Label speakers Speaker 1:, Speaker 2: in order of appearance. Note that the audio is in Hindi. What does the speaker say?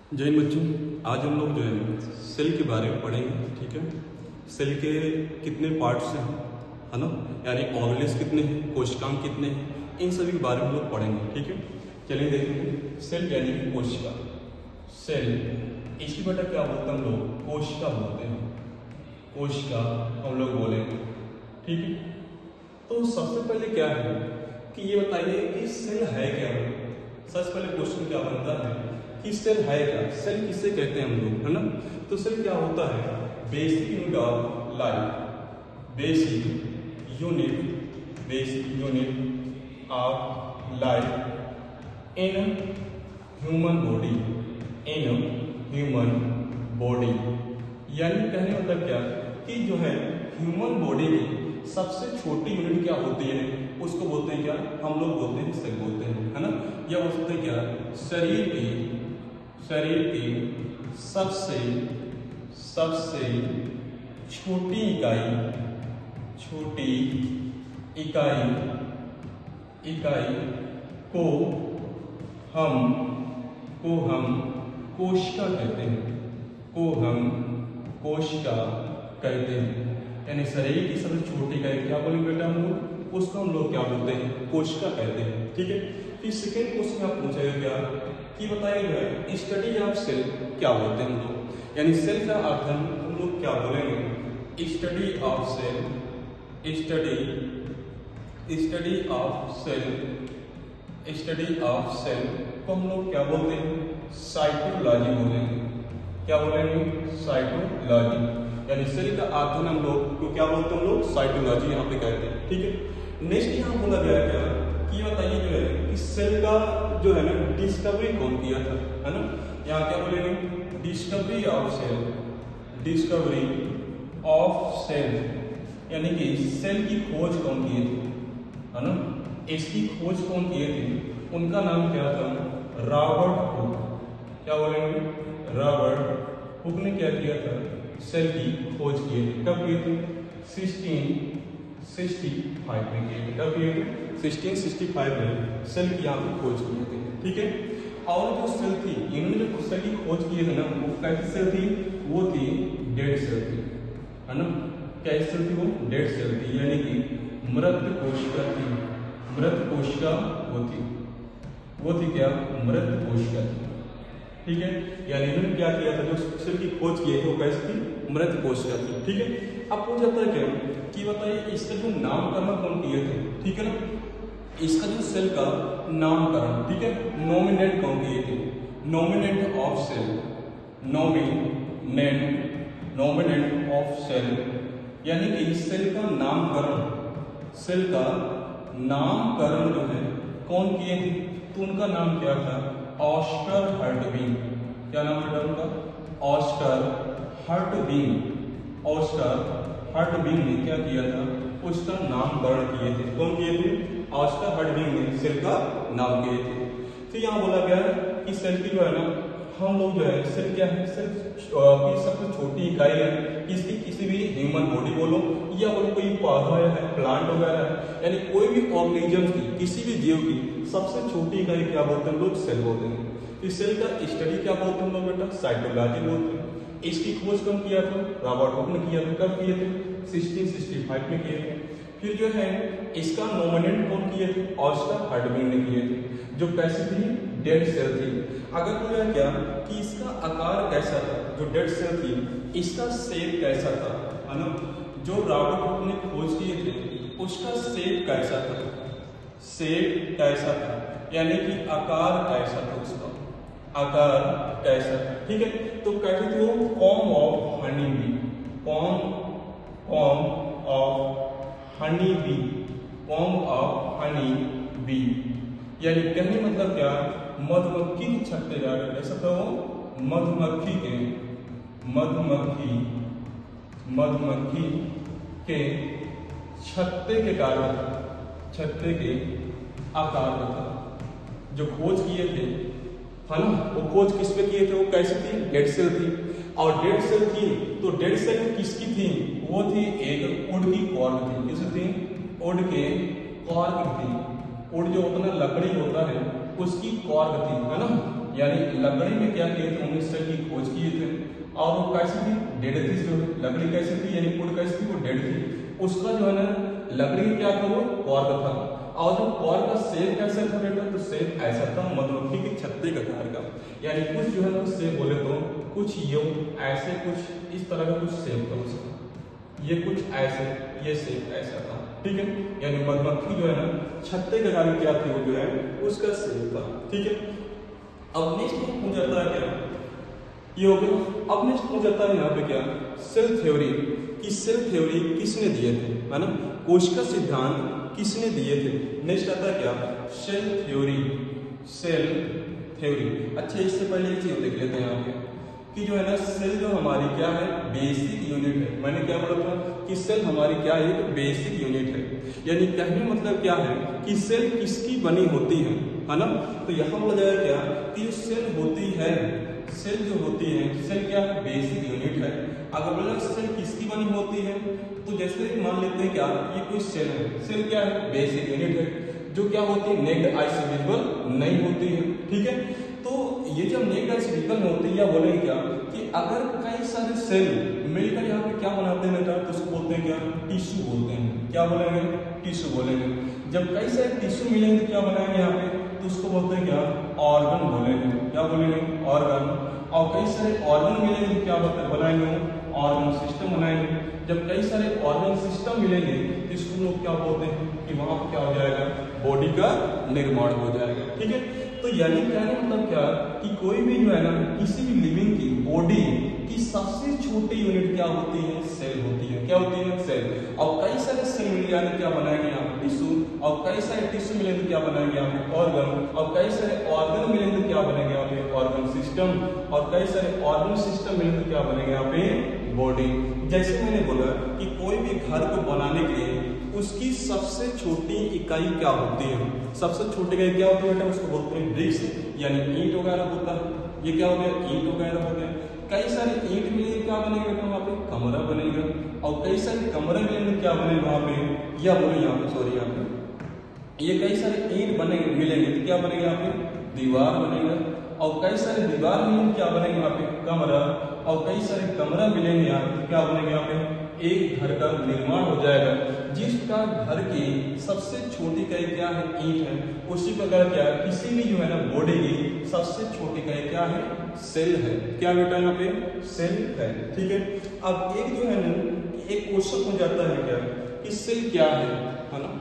Speaker 1: जय हिंद बच्चों, आज हम लोग जो है सेल के बारे में पढ़ेंगे। ठीक है, सेल के कितने पार्ट्स हैं, है ना, यानी ऑर्गेनेल्स कितने हैं, कोशिकांग कितने हैं, इन सभी के बारे में हम लोग पढ़ेंगे। ठीक है, चलिए देखेंगे। सेल यानी कि कोशिका। सेल इसी बेटा क्या बोलते हैं हम लोग, कोशिका बोलते हैं। कोशिका हम लोग बोलेंगे। ठीक है, तो सबसे पहले क्या है कि ये बताइए कि सेल है क्या। सबसे पहले क्वेश्चन क्या बनता है कि सेल है क्या, सेल किसे कहते हैं हम लोग, है ना। तो सेल क्या होता है, basic unit of life, basic unit of life in human body. यानी कहने मतलब क्या कि जो है ह्यूमन बॉडी की सबसे छोटी यूनिट क्या होती है, उसको बोलते हैं क्या, हम लोग बोलते हैं सेल बोलते हैं, है ना। या बोलते हैं क्या, शरीर की सबसे छोटी इकाई को हम कोशिका कहते हैं। यानी शरीर की सबसे छोटी इकाई क्या बोलेंगे बेटा हम लोग, उसको हम लोग क्या बोलते हैं, कोशिका कहते हैं। ठीक है, फिर सेकेंड क्वेश्चन आप पूछेगा क्या कि बताइए स्टडी ऑफ सेल क्या बोलते हैं हम लोग, यानी सेल का अर्थ हम लोग क्या बोलेंगे, स्टडी ऑफ सेल को हम लोग क्या बोलते हैं, साइटोलॉजी बोलेंगे। क्या बोलेंगे, साइटोलॉजी। यानी सेल का अध्ययन हम लोग को क्या बोलते हैं, हम लोग साइटोलॉजी यहाँ पे कहते हैं। ठीक है, नेक्स्ट यहाँ बोला गया क्या कि बताइए जो है कि सेल का जो है ना डिस्कवरी कौन किया था, है ना। यहाँ क्या बोलेंगे, डिस्कवरी ऑफ सेल, यानी कि सेल की खोज कौन किए थे, है ना। इसकी खोज कौन किए थे, उनका नाम क्या था, रॉबर्ट हुक। क्या बोलेंगे, रॉबर्ट हुक ने क्या किया था, सेल की खोज किए थे। कब किए थे, 1665 में किए थे। कब किए थे, 1665 में सेल की यहाँ पे खोज किए थे। ठीक है, और जो सेल थी, इन्होंने जो सेल की खोज किए थे ना, वो कैसी सेल थी, वो थी डेड सेल थी, है ना। कैसी सेल थी, वो डेड सेल थी, यानी कि मृत कोशिका थी। मृत कोशिका वो थी क्या, मृत कोशिका थी। ठीक है, यानी इन्होंने क्या किया था, जो सेल की खोज किए थे वो कैसी थी, मृत कोशिका थी। ठीक है, अब पूछ जाता है क्या कि बताइए इसका जो नामकरण कौन किए थे। ठीक है ना, इसका जो सेल का नामकरण, ठीक है, नॉमिनेट कौन किए थे, nominate of cell, nominate of cell, यानी कि सेल का नामकरण जो है कौन किए थे, तो उनका नाम क्या था, ऑस्कर हर्टविग। क्या नाम है उनका, ऑस्कर हर्टविग ने क्या किया था, उसका नामकरण किए थे। कौन किए थे, ऑस्कर हर्टविग ने सेल का नाम किए थे। तो यहाँ बोला गया कि सेल की जो है ना, हम लोग जो है सेल क्या है, सेल की सबसे छोटी इकाई है किसी भी ह्यूमन बॉडी बोलो या बोलो कोई पौधा है, प्लांट वगैरह है, यानी कोई भी ऑर्गेनिज्म की, किसी भी जीव की सबसे छोटी इकाई क्या बोलते हैं लोग, सेल बोलते हैं। इस सेल का स्टडी क्या बोलते हैं लोग बेटा, साइटोलॉजी बोलते हैं। इसकी खोज कौन किया था, रॉबर्ट हुक ने किया था। कब किए थे, 1665 में किए थे। फिर जो है इसका नॉमिनेट कौन किए थे, ऑस्कर हर्टविग ने किए थे। जो कैसी थी, डेड सेल थी। अगर बोला क्या कि इसका आकार कैसा था, जो डेड सेल थी इसका शेप कैसा था, है ना। जो रॉबर्ट हुक ने खोज किए थे उसका शेप कैसा था, यानी कि आकार कैसा था, उसका आकार कैसा था। ठीक है, तो कैसे थे वो, कॉम ऑफ हनी बी, यानी कहने मतलब क्या, मधुमक्खी के छत्ते जा रहे, ऐसा था वो मधुमक्खी के छत्ते के कारण, छत्ते के आकार का था। जो खोज किए थे, है ना, वो खोज किस पे किए थे, वो कैसी थी, डेड सेल थी। और डेड सेल थी तो डेड सेल किसकी थी, वो थी एक वुड की कॉर्क थी। किसकी थी, वुड के कॉर्क थी। वुड जो अपना लकड़ी होता है उसकी कॉर्क थी, है ना। यानी लकड़ी में क्या किए थे, उन्होंने सेल की खोज किए थे। और वो कैसी थी, डेड थी। जो लकड़ी कैसी थी, यानी वुड कैसी थी, वो डेड थी। उसका जो है ना लकड़ी क्या था, वो कॉर्क था। और जो कॉर्क का शेप कैसा था बेटा, तो शेप ऐसा था मधुमक्खी के छत्ते का आकार का। यानी कुछ जो है ना शेप बोले तो कुछ यूं ऐसे, कुछ इस तरह का कुछ शेप था उसका, ये कुछ ऐसे, ये शेप ऐसा था, ठीक है। यानी मधुमक्खी जो है ना छत्ते का आकार क्या थी, वो जो है उसका शेप था, ठीक है। अब नेक्स्ट हो जाता है क्या, ये हो गया। अब नेक्स्ट हो जाता है यहाँ पे क्या, सेल थ्योरी। कि सेल थ्योरी किसने दिए थे, है ना, कोशिका सिद्धांत किसने दिए थे। नेक्स्ट आता है क्या, सेल थ्योरी। सेल थ्योरी, अच्छा इससे पहले एक चीज देख लेते हैं यहाँ पे कि जो है ना सेल जो हमारी क्या है, बेसिक यूनिट है। मैंने क्या बोला था कि सेल हमारी क्या है, तो बेसिक यूनिट है। यानी कहने मतलब क्या है कि सेल किसकी बनी होती है ना। तो यहाँ बोला जाएगा क्या कि सेल होती है, सेल जो होती है, सेल क्या है, बेसिक यूनिट है। अगर बोला सेल किसकी बनी होती है, तो जैसे मान लेते हैं क्या, ये कोई सेल है, सेल क्या है, बेसिक यूनिट है, जो क्या होती है, नेक्ड आई से विजिबल नहीं होती है, ठीक है। तो ये जब नेक्ड आई से विजिबल होती है, या बोलेंगे क्या कि अगर कई सारे सेल मिलकर यहाँ पे क्या बनाते हैं बेटा, तो उसको बोलते हैं क्या, टिश्यू बोलते हैं। क्या बोलेंगे, टिश्यू बोलेंगे। जब कई सारे टिश्यू मिलेंगे तो क्या बनाएंगे यहाँ पे, तो उसको बोलते हैं क्या, ऑर्गन बोलेंगे। क्या बोलेंगे, ऑर्गन। और कई सारे ऑर्गन मिलेंगे तो क्या बनाएंगे, ऑर्गन सिस्टम बनाएंगे। जब कई सारे ऑर्गन सिस्टम मिलेंगे तो इसको लोग क्या बोलते हैं कि वहां पर क्या हो जाएगा, बॉडी का निर्माण हो जाएगा, ठीक है। तो यानी कहने मतलब क्या कि कोई भी जो है ना किसी भी लिविंग की बॉडी की सबसे छोटी यूनिट क्या होती है, सेल होती है। क्या होती है, सेल। और कई सारे सेल मिल जाने क्या बनाएंगे यहाँ पे, टिश्यू। और कई सारे टिश्यू मिलेंगे तो क्या बनाएंगे यहाँ पे, ऑर्गन। और कई सारे ऑर्गन मिलेंगे तो क्या बनेंगे यहाँ पे, ऑर्गन सिस्टम। और कई सारे ऑर्गन सिस्टम मिलेंगे तो क्या बनेंगे यहाँ पे, बॉडी। जैसे मैंने बोला कि कोई भी घर को बनाने के लिए उसकी सबसे छोटी इकाई क्या होती है, सबसे छोटी इकाई क्या होती है बेटा, उसको बोलते हैं ब्रिक्स, यानी ईंट वगैरह होता है। ये क्या हो गया, ईंट वगैरह हो गया। कई सारे ईंट मिलेंगे क्या बनेगा बेटा, वहाँ पे कमरा बनेगा। और कई सारे कमरे मिलेंगे क्या बनेगा वहाँ पे, या बोलो यहाँ पे, सॉरी यहाँ पे, ये कई सारे ईंट बनेंगे मिलेंगे तो क्या बनेगा यहाँ पे, दीवार बनेगा। और कई सारे दीवार मिलेंगे क्या बनेगा यहाँ पे, कमरा। और कई सारे कमरा मिलेंगे यहाँ पे क्या बनेगा, यहाँ पे एक घर का निर्माण हो जाएगा। जिसका घर की सबसे छोटी इकाई क्या है, ईंट है। उसी प्रकार क्या है, किसी भी जो है ना बॉडी की सबसे छोटी इकाई क्या है, सेल है। क्या बेटा यहाँ पे, सेल है, ठीक है। अब एक जो है ना एक क्वेश्चन हो जाता है क्या कि सेल क्या है ना।